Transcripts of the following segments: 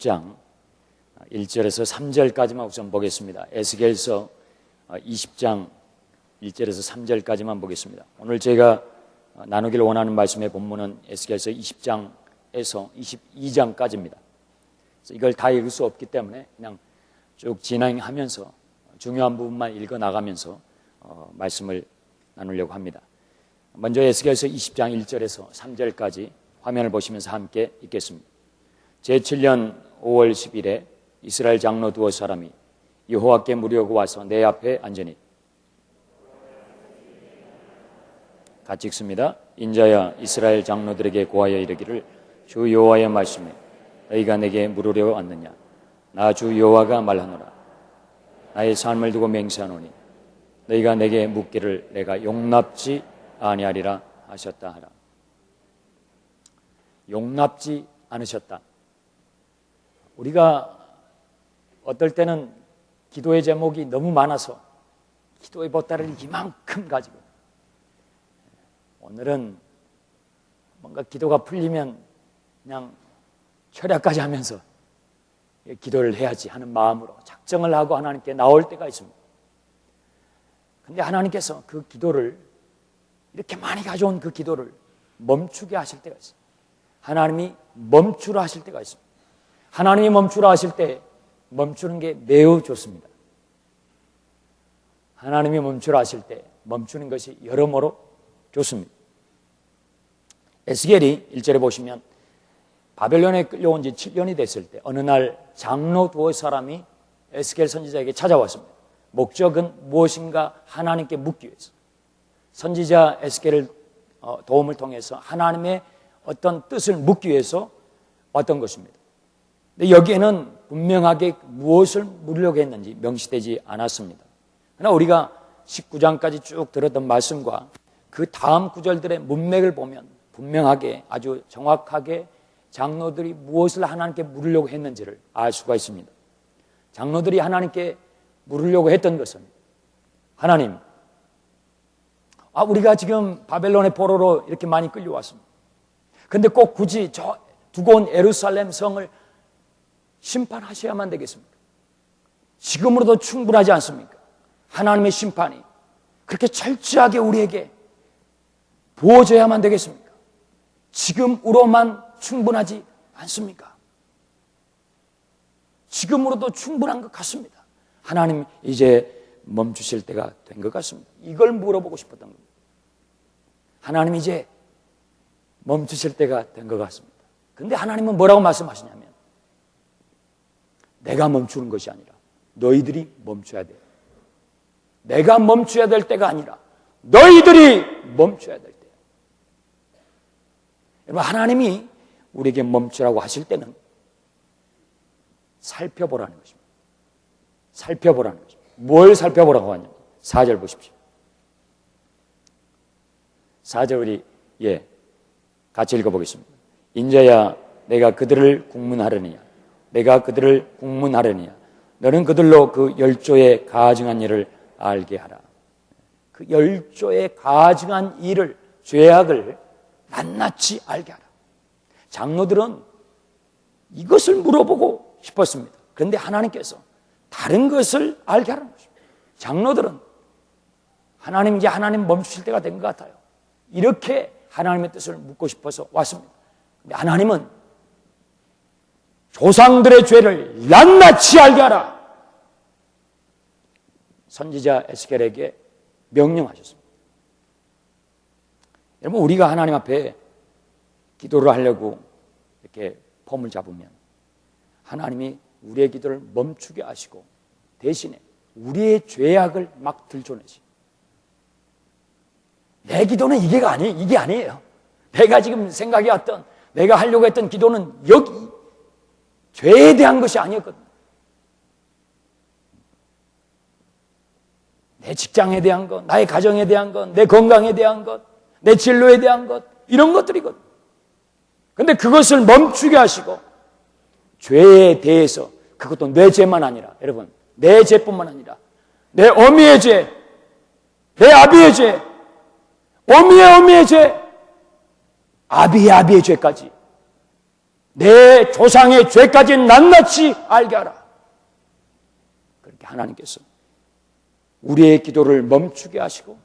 20장 1절에서 3절까지만 우선 보겠습니다. 에스겔서 20장 1절에서 3절까지만 보겠습니다. 오늘 제가 나누길 원하는 말씀의 본문은 에스겔서 20장에서 22장까지입니다. 이걸 다 읽을 수 없기 때문에 그냥 쭉 진행하면서 중요한 부분만 읽어 나가면서 말씀을 나누려고 합니다. 먼저 에스겔서 20장 1절에서 3절까지 화면을 보시면서 함께 읽겠습니다. 제7년 5월 10일에 이스라엘 장로 두어 사람이 여호와께 물으려고 와서 내 앞에 앉으니, 같이 읽습니다. 인자야 이스라엘 장로들에게 고하여 이르기를 주 여호와의 말씀에 너희가 내게 물으려 왔느냐. 나 주 여호와가 말하노라. 나의 삶을 두고 맹세하노니 너희가 내게 묻기를 내가 용납지 아니하리라 하셨다 하라. 용납지 않으셨다. 우리가 어떨 때는 기도의 제목이 너무 많아서 기도의 보따리를 이만큼 가지고, 오늘은 뭔가 기도가 풀리면 그냥 철야까지 하면서 기도를 해야지 하는 마음으로 작정을 하고 하나님께 나올 때가 있습니다. 그런데 하나님께서 그 기도를, 이렇게 많이 가져온 그 기도를 멈추게 하실 때가 있어요. 하나님이 멈추라 하실 때가 있습니다. 하나님이 멈추라 하실 때 멈추는 게 매우 좋습니다. 하나님이 멈추라 하실 때 멈추는 것이 여러모로 좋습니다. 에스겔이 1절에 보시면 바벨론에 끌려온 지 7년이 됐을 때 어느 날 장로 두어 사람이 에스겔 선지자에게 찾아왔습니다. 목적은 무엇인가 하나님께 묻기 위해서. 선지자 에스겔을 도움을 통해서 하나님의 어떤 뜻을 묻기 위해서 왔던 것입니다. 근데 여기에는 분명하게 무엇을 물으려고 했는지 명시되지 않았습니다. 그러나 우리가 19장까지 쭉 들었던 말씀과 그 다음 구절들의 문맥을 보면 분명하게, 아주 정확하게 장로들이 무엇을 하나님께 물으려고 했는지를 알 수가 있습니다. 장로들이 하나님께 물으려고 했던 것은, 하나님, 우리가 지금 바벨론의 포로로 이렇게 많이 끌려왔습니다. 근데 꼭 굳이 저 두고 온 예루살렘 성을 심판하셔야만 되겠습니까? 지금으로도 충분하지 않습니까? 하나님의 심판이 그렇게 철저하게 우리에게 부어져야만 되겠습니까? 지금으로만 충분하지 않습니까? 지금으로도 충분한 것 같습니다. 하나님 이제 멈추실 때가 된 것 같습니다. 이걸 물어보고 싶었던 겁니다. 하나님 이제 멈추실 때가 된 것 같습니다. 그런데 하나님은 뭐라고 말씀하시냐면, 내가 멈추는 것이 아니라 너희들이 멈춰야 돼. 내가 멈춰야 될 때가 아니라 너희들이 멈춰야 될 때. 여러분, 하나님이 우리에게 멈추라고 하실 때는 살펴보라는 것입니다. 살펴보라는 것입니다. 뭘 살펴보라고 하냐면 4절 보십시오. 4절 우리 같이 읽어보겠습니다. 인자야 내가 그들을 국문하려니야. 내가 그들을 국문하려니야. 너는 그들로 그 열조에 가증한 일을 알게 하라. 그 열조에 가증한 일을, 죄악을 낱낱이 알게 하라. 장로들은 이것을 물어보고 싶었습니다. 그런데 하나님께서 다른 것을 알게 하라는 것입니다. 장로들은 하나님, 이제 하나님 멈추실 때가 된 것 같아요. 이렇게 하나님의 뜻을 묻고 싶어서 왔습니다. 근데 하나님은 조상들의 죄를 낱낱이 알게 하라. 선지자 에스겔에게 명령하셨습니다. 여러분, 우리가 하나님 앞에 기도를 하려고 이렇게 폼을 잡으면 하나님이 우리의 기도를 멈추게 하시고 대신에 우리의 죄악을 막 들춰내시. 내 기도는 이게 아니에요. 내가 지금 생각해 왔던, 내가 하려고 했던 기도는 여기 죄에 대한 것이 아니었거든요. 내 직장에 대한 것, 나의 가정에 대한 것, 내 건강에 대한 것, 내 진로에 대한 것, 이런 것들이거든요. 그런데 그것을 멈추게 하시고 죄에 대해서, 그것도 내 죄만 아니라, 여러분, 내 죄뿐만 아니라 내 어미의 죄, 내 아비의 죄, 어미의 죄, 아비의 죄까지 내 조상의 죄까지 낱낱이 알게 하라. 그렇게 하나님께서 우리의 기도를 멈추게 하시고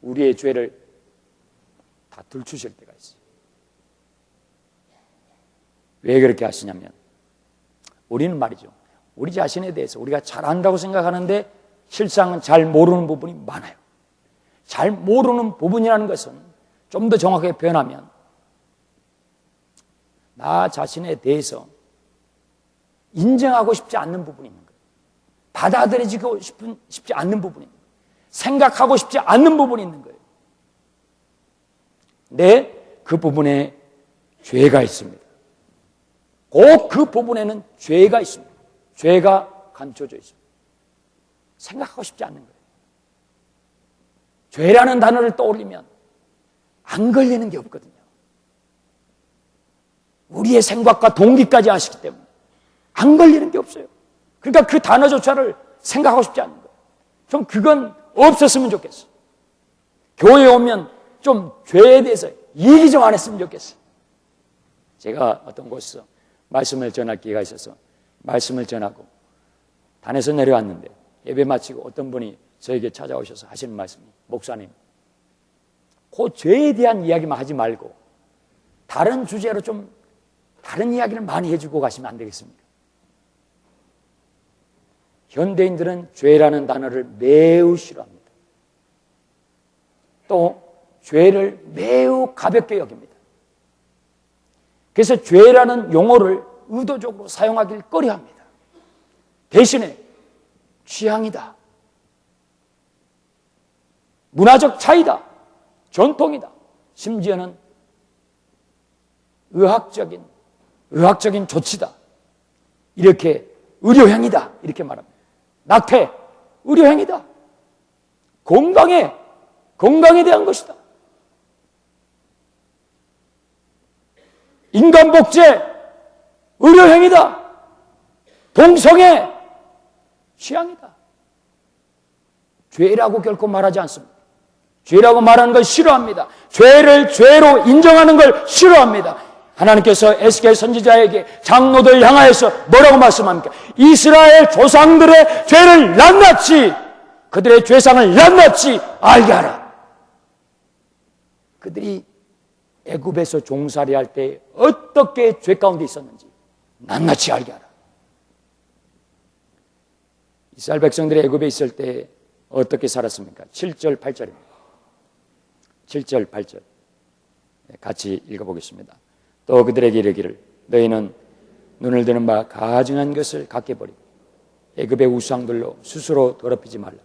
우리의 죄를 다 들추실 때가 있어요. 왜 그렇게 하시냐면 우리는 말이죠, 우리 자신에 대해서 우리가 잘 안다고 생각하는데 실상은 잘 모르는 부분이 많아요. 잘 모르는 부분이라는 것은 좀 더 정확하게 표현하면 나 자신에 대해서 인정하고 싶지 않는 부분이 있는 거예요. 받아들여지고 싶지 않는 부분이 있는 거예요. 생각하고 싶지 않는 부분이 있는 거예요. 그 부분에 죄가 있습니다. 꼭 그 부분에는 죄가 있습니다. 죄가 감춰져 있습니다. 생각하고 싶지 않는 거예요. 죄라는 단어를 떠올리면 안 걸리는 게 없거든요. 우리의 생각과 동기까지 아시기 때문에 안 걸리는 게 없어요. 그러니까 그 단어조차를 생각하고 싶지 않는 거예요. 좀 그건 없었으면 좋겠어요. 교회에 오면 좀 죄에 대해서 얘기 좀 안 했으면 좋겠어요. 제가 어떤 곳에서 말씀을 전할 기회가 있어서 말씀을 전하고 단에서 내려왔는데 예배 마치고 어떤 분이 저에게 찾아오셔서 하시는 말씀이, 목사님, 그 죄에 대한 이야기만 하지 말고 다른 주제로 좀 다른 이야기를 많이 해주고 가시면 안 되겠습니까? 현대인들은 죄라는 단어를 매우 싫어합니다. 또 죄를 매우 가볍게 여깁니다. 그래서 죄라는 용어를 의도적으로 사용하길 꺼려합니다. 대신에 취향이다, 문화적 차이다, 전통이다, 심지어는 의학적인 조치다, 이렇게 의료행위다, 이렇게 말합니다. 낙태, 의료행위다. 건강에 대한 것이다. 인간복제, 의료행위다. 동성애, 취향이다. 죄라고 결코 말하지 않습니다. 죄라고 말하는 걸 싫어합니다. 죄를 죄로 인정하는 걸 싫어합니다. 하나님께서 에스겔 선지자에게 장로들 향하여서 뭐라고 말씀합니까? 이스라엘 조상들의 죄를 낱낱이, 그들의 죄상을 낱낱이 알게 하라. 그들이 애굽에서 종살이할 때 어떻게 죄 가운데 있었는지 낱낱이 알게 하라. 이스라엘 백성들이 애굽에 있을 때 어떻게 살았습니까? 7절, 8절입니다. 7절, 8절 같이 읽어보겠습니다. 또 그들에게 이르기를 너희는 눈을 드는 바 가증한 것을 갖게 버리고 애굽의 우상들로 스스로 더럽히지 말라.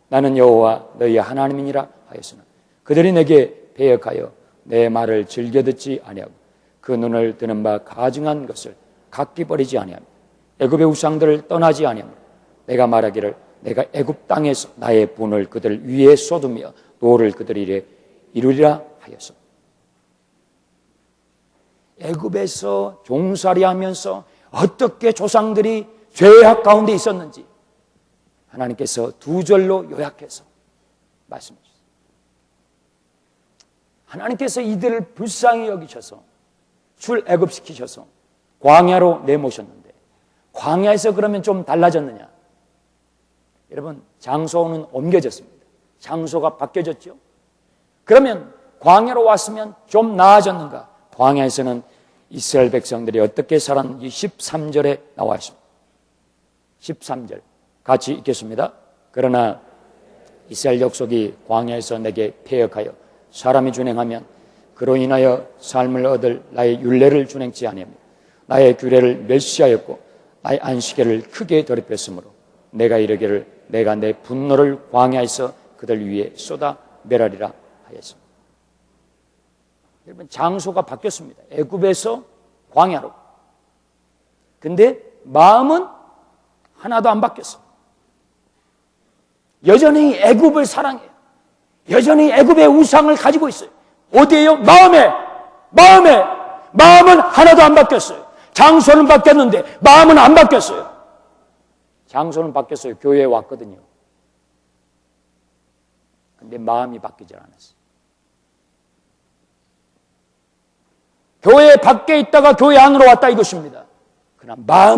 나는 여호와 너희 하나님이니라 하였으나 그들이 내게 배역하여 내 말을 즐겨 듣지 아니하고 그 눈을 드는 바 가증한 것을 갖게 버리지 아니하며 애굽의 우상들을 떠나지 아니하며 내가 말하기를 내가 애굽 땅에서 나의 분을 그들 위에 쏟으며 노를 그들 이래 이루리라 하였어. 애굽에서 종살이하면서 어떻게 조상들이 죄악 가운데 있었는지 하나님께서 두 절로 요약해서 말씀해 주셨어요. 하나님께서 이들을 불쌍히 여기셔서 출애굽시키셔서 광야로 내모셨는데 광야에서 그러면 좀 달라졌느냐? 여러분, 장소는 옮겨졌습니다. 장소가 바뀌어졌죠. 그러면 광야로 왔으면 좀 나아졌는가? 광야에서는 이스라엘 백성들이 어떻게 살았는지 13절에 나와 있습니다. 13절 같이 읽겠습니다. 그러나 이스라엘 족속이 광야에서 내게 패역하여 사람이 준행하면 그로 인하여 삶을 얻을 나의 율례를 준행치 아니하며 나의 규례를 멸시하였고 나의 안식일을 크게 더럽혔으므로 내가 이르기를 내가 내 분노를 광야에서 그들 위에 쏟아 멸하리라 하였습니다. 여러분, 장소가 바뀌었습니다. 애굽에서 광야로. 근데 마음은 하나도 안 바뀌었어요. 여전히 애굽을 사랑해요. 여전히 애굽의 우상을 가지고 있어요. 어디에요? 마음은 하나도 안 바뀌었어요. 장소는 바뀌었는데 마음은 안 바뀌었어요. 장소는 바뀌었어요. 교회에 왔거든요. 근데 마음이 바뀌지 않았어요. 교회 밖에 있다가 교회 안으로 왔다 이것입니다. 그러나 마음